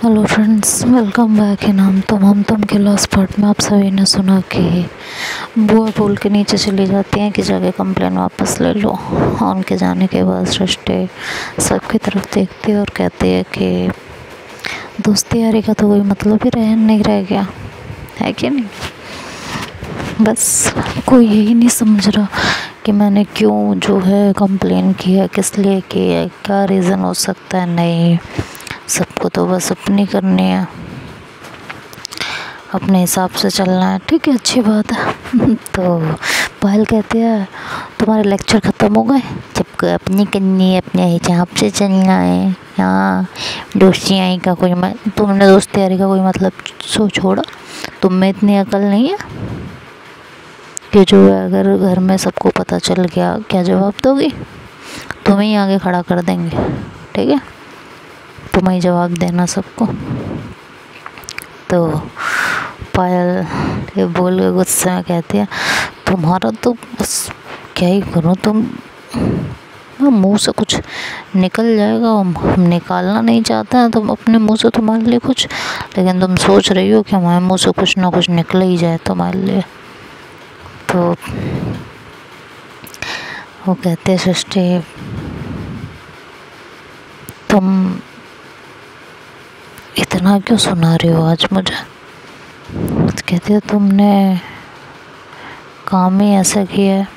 Hello friends, welcome back in हम तुम के लॉस्ट पार्ट में आप सभी ने सुना कि बुआ पुल के नीचे चली जाती हैं कि जाके कंप्लेन वापस ले लो। उनके जाने के बाद सृष्टि सबकी तरफ देखती है और कहती है कि दोस्ती यारी का तो कोई मतलब ही नहीं रह गया है कि नहीं। बस कोई यही नहीं समझ रहा कि मैंने क्यों जो है कंप्लेन किया, किस लिए किया, क्या रीज़न हो सकता है। नहीं, सबको तो बस अपनी करनी है, अपने हिसाब से चलना है। ठीक है, अच्छी बात है। तो पायल कहती है तुम्हारे लेक्चर ख़त्म हो गए, सबको अपनी करनी है, अपने हिसाब से चलना है। हाँ, दोस्ती यारी का कोई तुमने दोस्ती यारी का कोई मतलब छोड़ा। तुम में इतनी अकल नहीं है कि जो है अगर घर में सबको पता चल गया क्या जवाब दोगी? तुम्हें ही आगे खड़ा कर देंगे। ठीक है, तुम्हें ही जवाब देना सबको। तो पायल ये बोल के गुस्से में कहती है तुम्हारा तो बस क्या ही करूँ, तुम मुंह से कुछ निकल जाएगा, हम निकालना नहीं चाहते हैं तुम अपने मुंह से तुम्हारे लिए कुछ, लेकिन तुम सोच रही हो कि हमारे मुंह से कुछ ना कुछ निकल ही जाए तुम्हारे लिए। तो वो कहते हैं सृष्टि तुम इतना क्यों सुना रही हो आज मुझे? तो कहती है तुमने काम ही ऐसा किया है।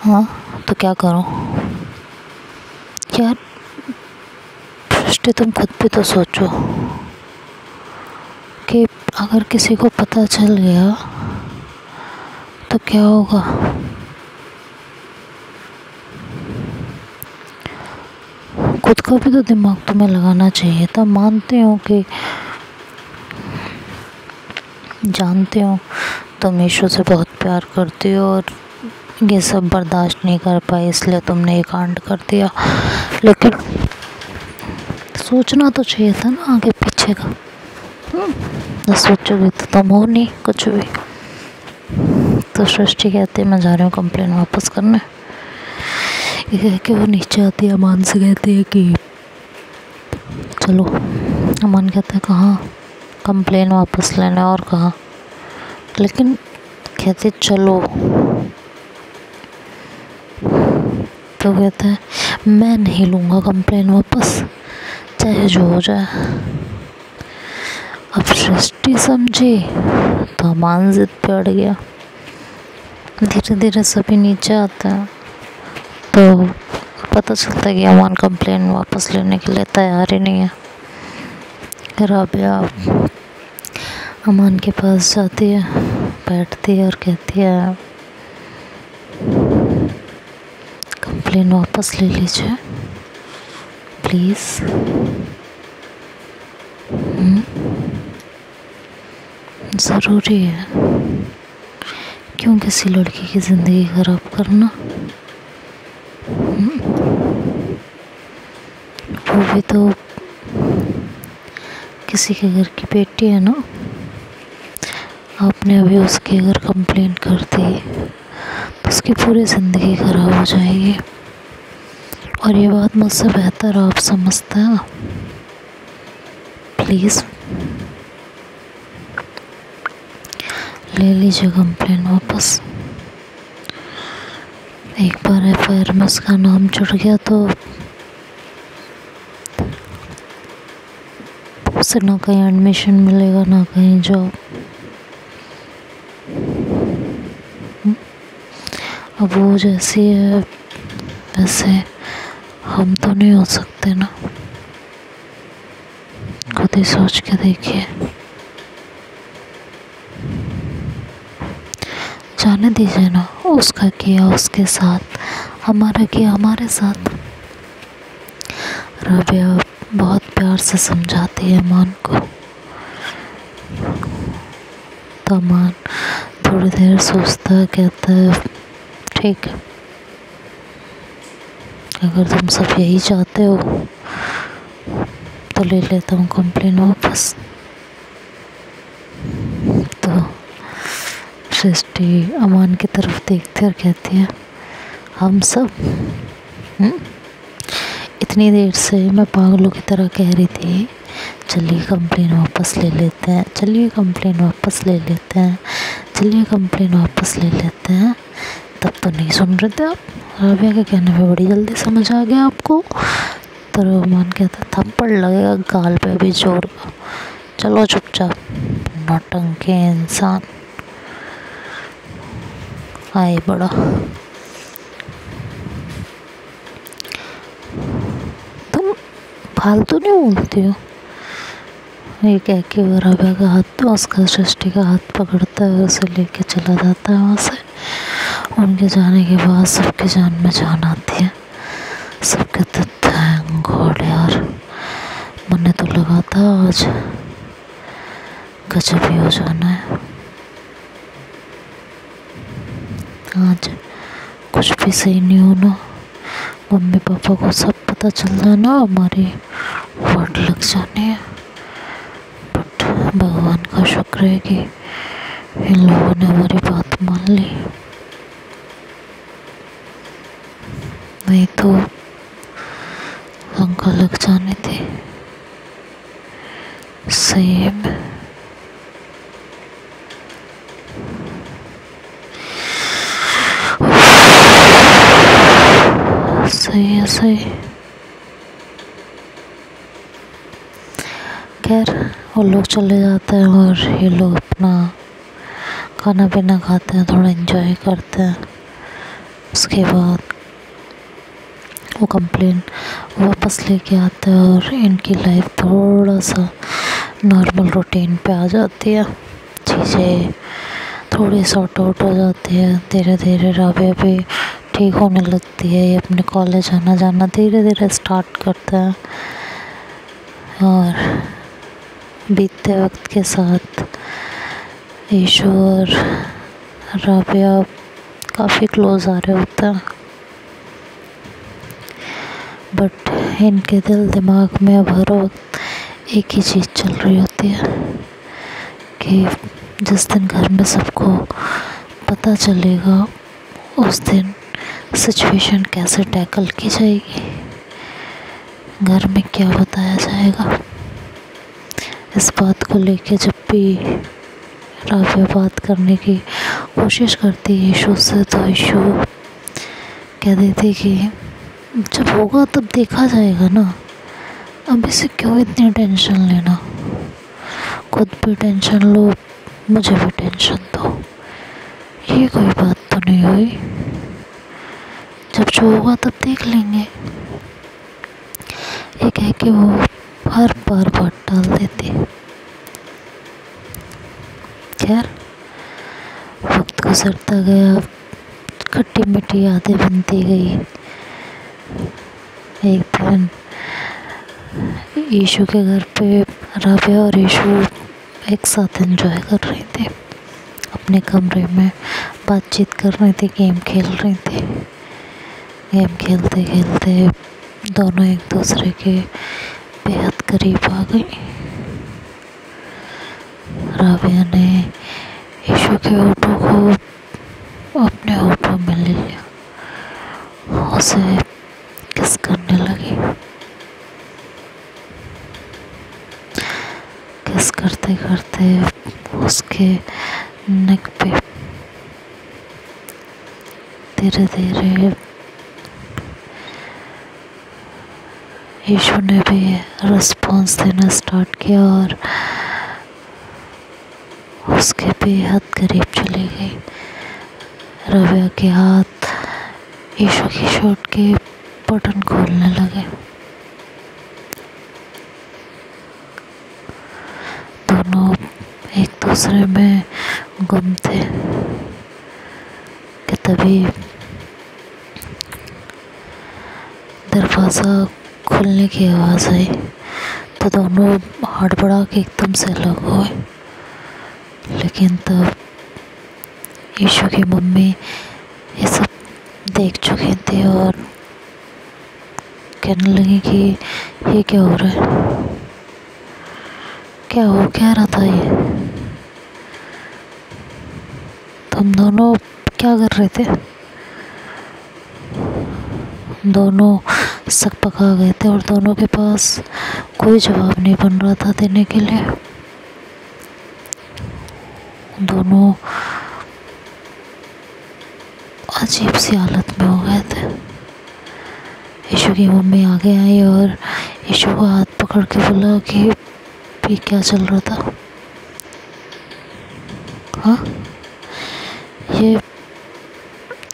हाँ तो क्या करूँ यार? सृष्टि तुम खुद भी तो सोचो कि अगर किसी को पता चल गया तो क्या होगा। खुद का भी तो दिमाग तुम्हें लगाना चाहिए था। मानते हो कि जानते हो तुम ईशु से बहुत प्यार करती हो और ये सब बर्दाश्त नहीं कर पाए इसलिए तुमने ये कांड कर दिया, लेकिन सोचना तो चाहिए था ना आगे पीछे का। तो सोचोगे तो तुम हो नहीं कुछ भी। तो सृष्टि कहती है मैं जा रही हूँ कंप्लेन वापस करने। ये कह के वो नीचे आती है। अमान से कहती है कि चलो। अमान कहता है कहाँ? कंप्लेन वापस लेने। और कहाँ? लेकिन कहते चलो। तो कहता है मैं नहीं लूँगा कंप्लेन वापस, चाहे जो हो जाए। अब सृष्टि समझी तो अमान जिद पे अड़ गया। धीरे धीरे सभी नीचे आते हैं तो पता चलता है कि अमान कंप्लेन वापस लेने के लिए तैयार ही नहीं है। राबिया अमान के पास जाती है, बैठती है और कहती है कंप्लेन वापस ले लीजिए प्लीज़। ज़रूरी है क्यों किसी लड़की की ज़िंदगी ख़राब करना? वो भी तो किसी के घर की बेटी है ना। आपने अभी उसके अगर कंप्लेन कर दी तो उसकी पूरी ज़िंदगी ख़राब हो जाएगी। और ये बात मुझसे बेहतर आप समझते हैं। प्लीज़ ले लीजिए कंप्लेन वापस। एक बार FIR में उसका नाम जुड़ गया तो उसे ना कहीं एडमिशन मिलेगा ना कहीं जॉब। अब वो जैसी है वैसे हम तो नहीं हो सकते ना। खुद ही सोच के देखिए। जाने दीजिए ना, उसका किया उसके साथ, हमारा किया हमारे साथ। राबिया बहुत प्यार से समझाती है अमान को। तो अमान थोड़ी देर सोचता है, कहता है ठीक है, अगर तुम सब यही चाहते हो तो ले लेता हूँ कंप्लेन वापस। तो सृष्टि अमान की तरफ देखती और कहती है हम सब इतनी देर से मैं पागलों की तरह कह रही थी चलिए कंप्लेन वापस ले लेते हैं, चलिए कंप्लेन वापस ले लेते हैं, चलिए कंप्लेन वापस ले लेते हैं, तब तो नहीं सुन रहे थे आप। राबिया के कहने पे बड़ी जल्दी समझ आ गया आपको। तो रोमान कहता थप्पड़ लगेगा गाल पे भी जोर का, चलो चुपचाप नौटंकी इंसान। आए बड़ा तुम फालतू नहीं बोलती हो, ये कह के वो राबिया का हाथ, उसका सृष्टि का हाथ पकड़ता है, उसे लेके चला जाता है वहाँ से। उनके जाने के बाद सबके जान में जान आती है। सब कहते थैंक गॉड यार, मुझे तो लगा था आज गजब ही हो जाना है, आज कुछ भी सही नहीं होना, मम्मी पापा को सब पता चल जाना, हमारी वाट लग जानी है। बट भगवान का शुक्र है कि इन लोगों ने हमारी बात मान ली, नहीं तो लंका लग जानी थी सही में। सही है सही। खैर वो लोग चले जाते हैं और ये लोग अपना खाना पीना खाते हैं, थोड़ा एंजॉय करते हैं। उसके बाद वो कंप्लेन वापस लेके आते हैं और इनकी लाइफ थोड़ा सा नॉर्मल रूटीन पे आ जाती है, चीज़ें थोड़ी सॉर्ट आउट हो जाती है। धीरे धीरे राबिया भी ठीक होने लगती है, ये अपने कॉलेज आना जाना धीरे धीरे स्टार्ट करता है। और बीतते वक्त के साथ ईशु और राबिया काफ़ी क्लोज आ रहे होते हैं, बट इनके दिल दिमाग में अब हर वक्त एक ही चीज़ चल रही होती है कि जिस दिन घर में सबको पता चलेगा उस दिन सिचुएशन कैसे टैकल की जाएगी, घर में क्या बताया जाएगा। इस बात को लेके जब भी राबिया बात करने की कोशिश करती है ईशु से, तो ईशु कह देती कि जब होगा तब देखा जाएगा ना, अभी से क्यों इतनी टेंशन लेना, खुद भी टेंशन लो, मुझे भी टेंशन दो, ये कोई बात तो नहीं हुई, जब जो होगा तब देख लेंगे। ये कह के वो हर बार बात डाल देती। खैर वक्त गुजरता गया, खट्टी मीठी यादें बनती गई। एक दिन ईशु के घर पे राबिया और ईशु एक साथ एंजॉय कर रही थी, अपने कमरे में बातचीत कर रही थी, गेम खेल रही थी। गेम खेलते खेलते दोनों एक दूसरे के बेहद करीब आ गई। राबिया ने ईशु के होठों को अपने होठों में ले लिया, उसे किस करने लगी। किस करते करते उसके नेक पे धीरे धीरे ईशु ने भी रिस्पॉन्स देना स्टार्ट किया और उसके बेहद करीब चली गई। राबिया के हाथ ईशु की शर्ट के बटन खोलने लगे। दोनों एक दूसरे में गुम थे कि तभी दरवाज़ा खुलने की आवाज़ आई, तो दोनों हड़बड़ा के एकदम से अलग हुए। लेकिन तब ईशु की मम्मी ये सब देख चुकी थी और कहने लगी कि ये क्या हो रहा है, क्या रहा था ये, तुम दोनों क्या कर रहे थे। दोनों सकपक आ गए थे और दोनों के पास कोई जवाब नहीं बन रहा था देने के लिए। दोनों अजीब सी हालत में हो गए थे। ईशु की मम्मी आगे आई और ईशु का हाथ पकड़ के बोला कि ये क्या चल रहा था। हाँ, ये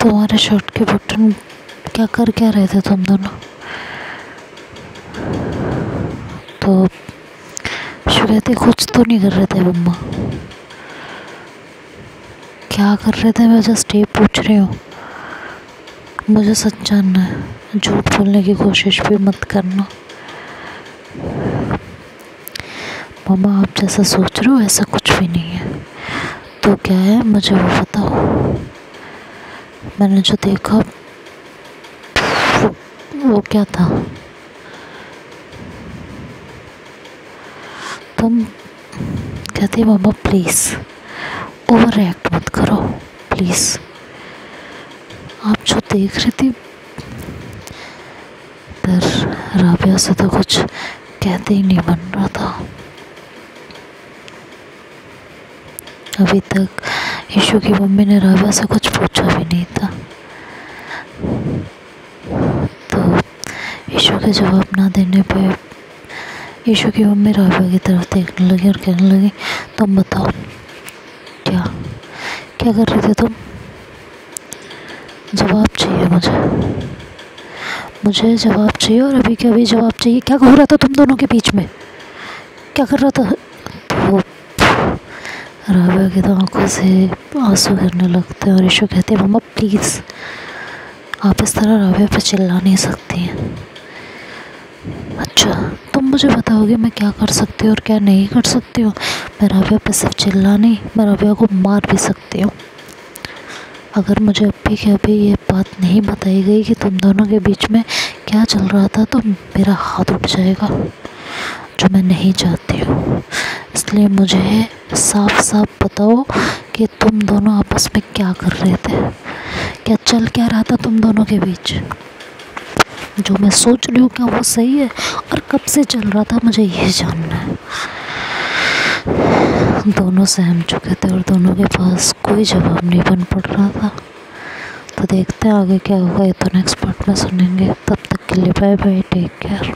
तुम्हारे शर्ट के बटन क्या रहे थे तुम दोनों? तो ईशु कहते कुछ तो नहीं कर रहे थे मम्मा। क्या कर रहे थे? मैं जस्ट ये पूछ रही हूँ, मुझे सच जानना है, झूठ बोलने की कोशिश भी मत करना। मम्मा आप जैसा सोच रहे हो ऐसा कुछ भी नहीं है। तो क्या है मुझे वो बताओ। मैंने जो देखा वो क्या था? तुम कहती मम्मा प्लीज़ ओवर रिएक्ट मत करो प्लीज़। आप जो देख रही थी, पर राबिया से तो कुछ कहते ही नहीं बन रहा था। अभी तक ईशु की मम्मी ने राबिया से कुछ पूछा भी नहीं था। तो ईशु के जवाब ना देने पे ईशु की मम्मी राबिया की तरफ देखने लगी और कहने लगी तुम बताओ क्या क्या कर रहे थे तुम? जवाब चाहिए मुझे जवाब चाहिए। और अभी के अभी जवाब चाहिए। क्या हो रहा था तुम दोनों के बीच में? क्या कर रहा था? वो राबिया की तो आंखों से आंसू गिरने लगते हैं और ईशु कहते हैं मम्मा प्लीज़ आप इस तरह राबिया पे चिल्ला नहीं सकती हैं। अच्छा तुम मुझे बताओगे मैं क्या कर सकती हूँ और क्या नहीं कर सकती हूँ? मैं राबिया पे सिर्फ चिल्ला नहीं, मैं राबिया को मार भी सकती हूँ। अगर मुझे अभी के अभी ये बात नहीं बताई गई कि तुम दोनों के बीच में क्या चल रहा था तो मेरा हाथ उठ जाएगा, जो मैं नहीं चाहती हूँ। इसलिए मुझे साफ साफ बताओ कि तुम दोनों आपस में क्या कर रहे थे, क्या चल क्या रहा था तुम दोनों के बीच। जो मैं सोच रही हूँ क्या वो सही है और कब से चल रहा था, मुझे ये जानना है। दोनों सहम चुके थे और दोनों के पास कोई जवाब नहीं बन पड़ रहा था। तो देखते हैं आगे क्या होगा, ये तो नेक्स्ट पार्ट में सुनेंगे। तब तक के लिए बाय बाय, टेक केयर।